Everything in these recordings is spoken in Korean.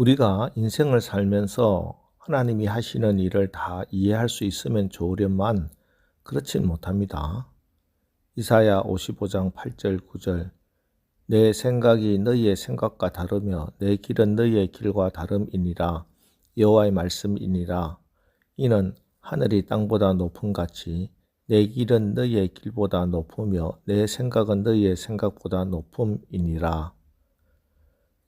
우리가 인생을 살면서 하나님이 하시는 일을 다 이해할 수 있으면 좋으련만 그렇진 못합니다. 이사야 55장 8절 9절 내 생각이 너희의 생각과 다르며 내 길은 너희의 길과 다름이니라. 여호와의 말씀이니라. 이는 하늘이 땅보다 높음같이 내 길은 너희의 길보다 높으며 내 생각은 너희의 생각보다 높음이니라.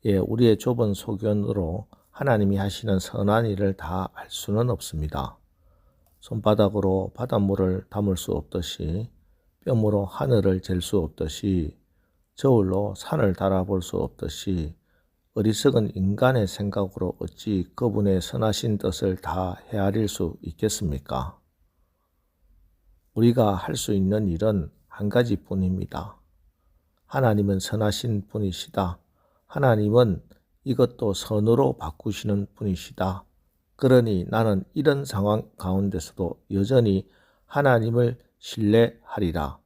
우리의 좁은 소견으로 하나님이 하시는 선한 일을 다 알 수는 없습니다. 손바닥으로 바닷물을 담을 수 없듯이 뼘으로 하늘을 잴 수 없듯이 저울로 산을 달아볼 수 없듯이 어리석은 인간의 생각으로 어찌 그분의 선하신 뜻을 다 헤아릴 수 있겠습니까? 우리가 할 수 있는 일은 한 가지뿐입니다. 하나님은 선하신 분이시다. 하나님은 이것도 선으로 바꾸시는 분이시다. 그러니 나는 이런 상황 가운데서도 여전히 하나님을 신뢰하리라.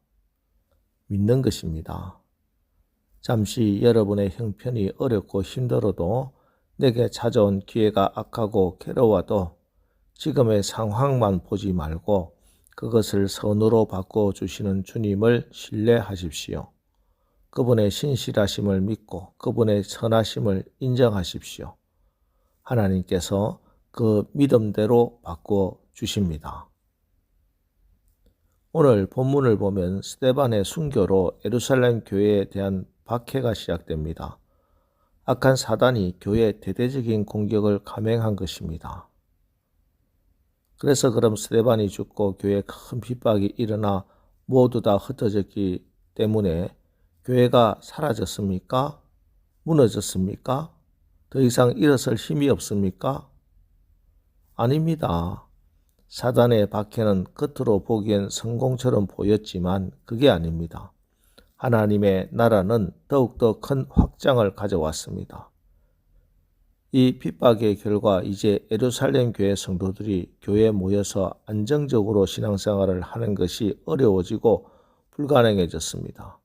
믿는 것입니다. 잠시 여러분의 형편이 어렵고 힘들어도 내게 찾아온 기회가 악하고 괴로워도 지금의 상황만 보지 말고 그것을 선으로 바꿔주시는 주님을 신뢰하십시오. 그분의 신실하심을 믿고 그분의 선하심을 인정하십시오. 하나님께서 그 믿음대로 바꿔 주십니다. 오늘 본문을 보면 스데반의 순교로 예루살렘 교회에 대한 박해가 시작됩니다. 악한 사단이 교회에 대대적인 공격을 감행한 것입니다. 그래서 그럼 스데반이 죽고 교회에 큰 핍박이 일어나 모두 다 흩어졌기 때문에 교회가 사라졌습니까? 무너졌습니까? 더 이상 일어설 힘이 없습니까? 아닙니다. 사단의 박해는 겉으로 보기엔 성공처럼 보였지만 그게 아닙니다. 하나님의 나라는 더욱더 큰 확장을 가져왔습니다. 이 핍박의 결과 이제 예루살렘 교회 성도들이 교회에 모여서 안정적으로 신앙생활을 하는 것이 어려워지고 불가능해졌습니다.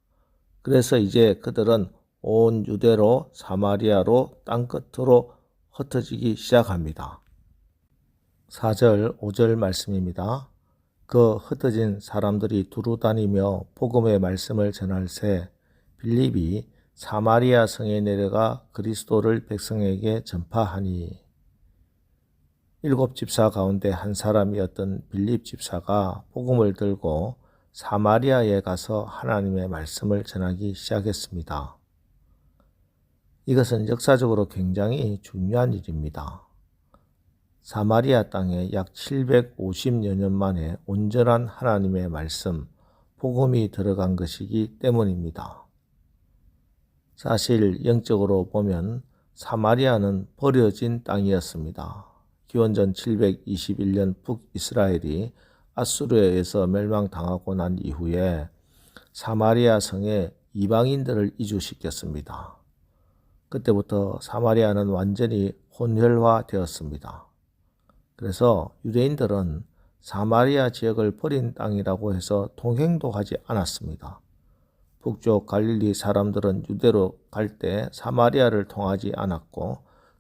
그래서 이제 그들은 온 유대로 사마리아로 땅끝으로 흩어지기 시작합니다. 4절 5절 말씀입니다. 그 흩어진 사람들이 두루 다니며 복음의 말씀을 전할새 빌립이 사마리아 성에 내려가 그리스도를 백성에게 전파하니. 7 집사 가운데 한 사람이었던 빌립 집사가 복음을 들고 사마리아에 가서 하나님의 말씀을 전하기 시작했습니다. 이것은 역사적으로 굉장히 중요한 일입니다. 사마리아 땅에 약 750여 년 만에 온전한 하나님의 말씀, 복음이 들어간 것이기 때문입니다. 사실 영적으로 보면 사마리아는 버려진 땅이었습니다. 기원전 721년 북이스라엘이 아수르에서 멸망당하고 난 이후에 사마리아 성에 이방인들을 이주시켰습니다. 그때부터 사마리아는 완전히 혼혈화되었습니다. 그래서 유대인들은 사마리아 지역을 버린 땅이라고 해서 동행도 하지 않았습니다. 북쪽 갈릴리 사람들은 유대로 갈 때 사마리아를 통하지 않았고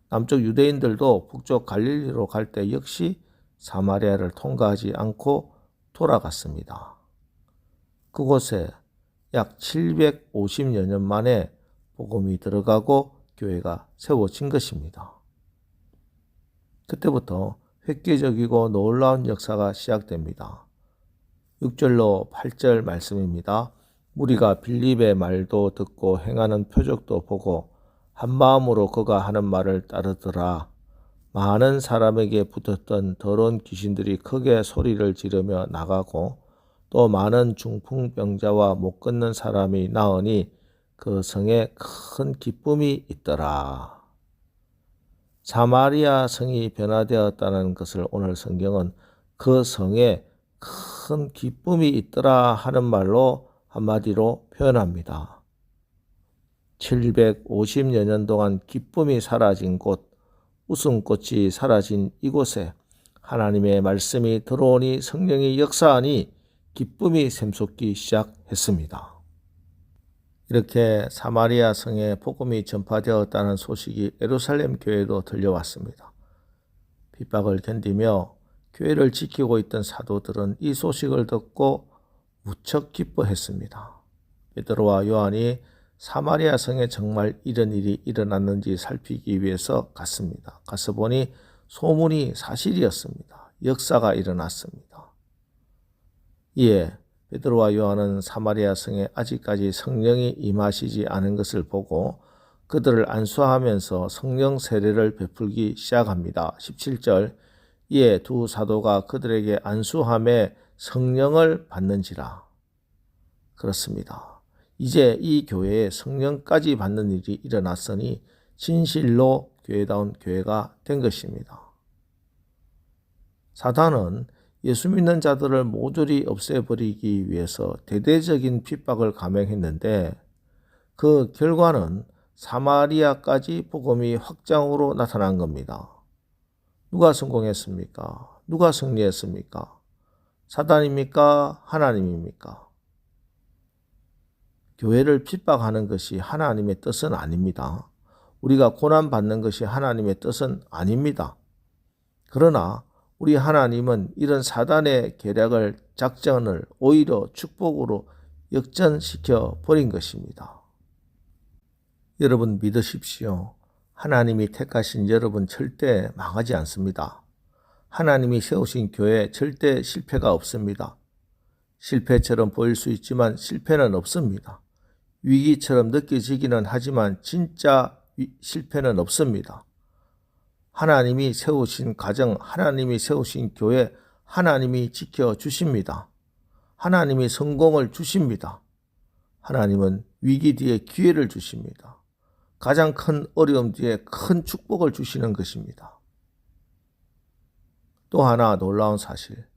남쪽 유대인들도 북쪽 갈릴리로 갈 때 역시 사마리아를 통과하지 않고 돌아갔습니다. 그곳에 약 750여 년 만에 복음이 들어가고 교회가 세워진 것입니다. 그때부터 획기적이고 놀라운 역사가 시작됩니다. 6절로 8절 말씀입니다. 무리가 빌립의 말도 듣고 행하는 표적도 보고 한마음으로 그가 하는 말을 따르더라. 많은 사람에게 붙었던 더러운 귀신들이 크게 소리를 지르며 나가고 또 많은 중풍병자와 못 걷는 사람이 나으니 그 성에 큰 기쁨이 있더라. 사마리아 성이 변화되었다는 것을 오늘 성경은 그 성에 큰 기쁨이 있더라 하는 말로 한마디로 표현합니다. 750여 년 동안 기쁨이 사라진 곳, 웃음꽃이 사라진 이곳에 하나님의 말씀이 들어오니 성령이 역사하니 기쁨이 샘솟기 시작했습니다. 이렇게 사마리아 성에 복음이 전파되었다는 소식이 예루살렘 교회에도 들려왔습니다. 핍박을 견디며 교회를 지키고 있던 사도들은 이 소식을 듣고 무척 기뻐했습니다. 베드로와 요한이 사마리아 성에 정말 이런 일이 일어났는지 살피기 위해서 갔습니다. 가서 보니 소문이 사실이었습니다. 역사가 일어났습니다. 이에 베드로와 요한은 사마리아 성에 아직까지 성령이 임하시지 않은 것을 보고 그들을 안수하면서 성령 세례를 베풀기 시작합니다. 17절 이에 두 사도가 그들에게 안수함에 성령을 받는지라. 그렇습니다. 이제 이 교회에 성령까지 받는 일이 일어났으니 진실로 교회다운 교회가 된 것입니다. 사단은 예수 믿는 자들을 모조리 없애버리기 위해서 대대적인 핍박을 감행했는데 그 결과는 사마리아까지 복음이 확장으로 나타난 겁니다. 누가 성공했습니까? 누가 승리했습니까? 사단입니까? 하나님입니까? 교회를 핍박하는 것이 하나님의 뜻은 아닙니다. 우리가 고난받는 것이 하나님의 뜻은 아닙니다. 그러나 우리 하나님은 이런 사단의 계략을, 작전을 오히려 축복으로 역전시켜 버린 것입니다. 여러분 믿으십시오. 하나님이 택하신 여러분 절대 망하지 않습니다. 하나님이 세우신 교회에 절대 실패가 없습니다. 실패처럼 보일 수 있지만 실패는 없습니다. 위기처럼 느껴지기는 하지만 진짜 실패는 없습니다. 하나님이 세우신 가정, 하나님이 세우신 교회, 하나님이 지켜주십니다. 하나님이 성공을 주십니다. 하나님은 위기 뒤에 기회를 주십니다. 가장 큰 어려움 뒤에 큰 축복을 주시는 것입니다. 또 하나 놀라운 사실,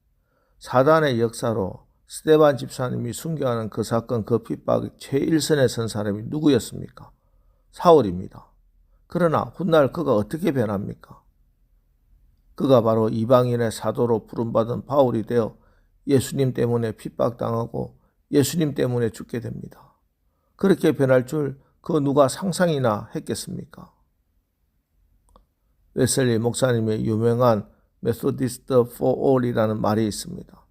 사단의 역사로 스데반 집사님이 순교하는 그 사건, 그 핍박의 최일선에 선 사람이 누구였습니까? 사울입니다. 그러나 훗날 그가 어떻게 변합니까? 그가 바로 이방인의 사도로 부름받은 바울이 되어 예수님 때문에 핍박당하고 예수님 때문에 죽게 됩니다. 그렇게 변할 줄 그 누가 상상이나 했겠습니까? 웨슬리 목사님의 유명한 메소디스트 for all이라는 말이 있습니다.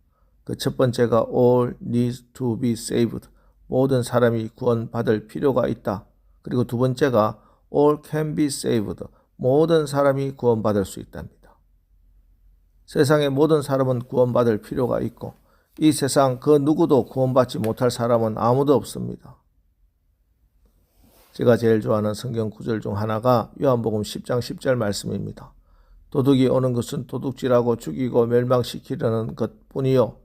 그 첫 번째가 all needs to be saved. 모든 사람이 구원받을 필요가 있다. 그리고 두 번째가 all can be saved. 모든 사람이 구원받을 수 있답니다. 세상의 모든 사람은 구원받을 필요가 있고 이 세상 그 누구도 구원받지 못할 사람은 아무도 없습니다. 제가 제일 좋아하는 성경 구절 중 하나가 요한복음 10장 10절 말씀입니다. 도둑이 오는 것은 도둑질하고 죽이고 멸망시키려는 것뿐이요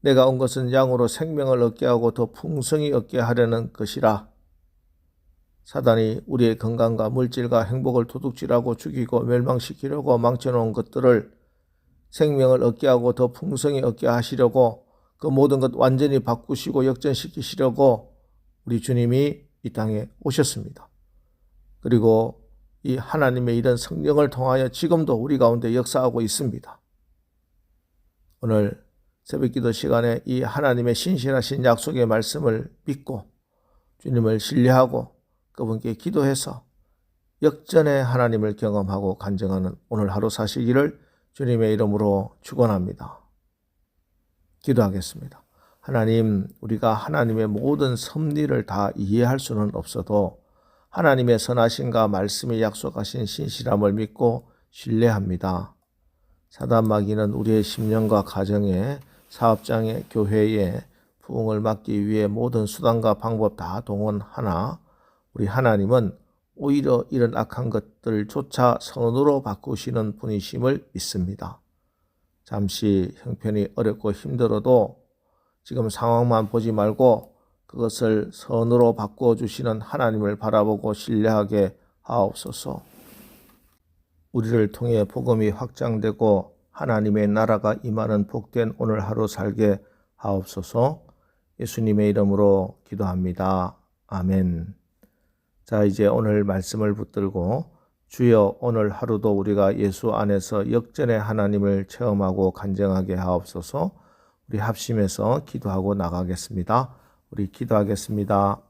내가 온 것은 양으로 생명을 얻게 하고 더 풍성히 얻게 하려는 것이라. 사단이 우리의 건강과 물질과 행복을 도둑질하고 죽이고 멸망시키려고 망쳐놓은 것들을 생명을 얻게 하고 더 풍성히 얻게 하시려고 그 모든 것 완전히 바꾸시고 역전시키시려고 우리 주님이 이 땅에 오셨습니다. 그리고 이 하나님의 이런 성령을 통하여 지금도 우리 가운데 역사하고 있습니다. 오늘 새벽기도 시간에 이 하나님의 신실하신 약속의 말씀을 믿고 주님을 신뢰하고 그분께 기도해서 역전의 하나님을 경험하고 간증하는 오늘 하루 사시기를 주님의 이름으로 축원합니다. 기도하겠습니다. 하나님, 우리가 하나님의 모든 섭리를 다 이해할 수는 없어도 하나님의 선하심과 말씀이 약속하신 신실함을 믿고 신뢰합니다. 사단 마귀는 우리의 심령과 가정에, 사업장에, 교회에 부흥을 막기 위해 모든 수단과 방법 다 동원하나 우리 하나님은 오히려 이런 악한 것들조차 선으로 바꾸시는 분이심을 믿습니다. 잠시 형편이 어렵고 힘들어도 지금 상황만 보지 말고 그것을 선으로 바꿔주시는 하나님을 바라보고 신뢰하게 하옵소서. 우리를 통해 복음이 확장되고 하나님의 나라가 임하는 복된 오늘 하루 살게 하옵소서. 예수님의 이름으로 기도합니다. 아멘. 자, 이제 오늘 말씀을 붙들고 주여 오늘 하루도 우리가 예수 안에서 역전의 하나님을 체험하고 간증하게 하옵소서. 우리 합심해서 기도하고 나가겠습니다. 우리 기도하겠습니다.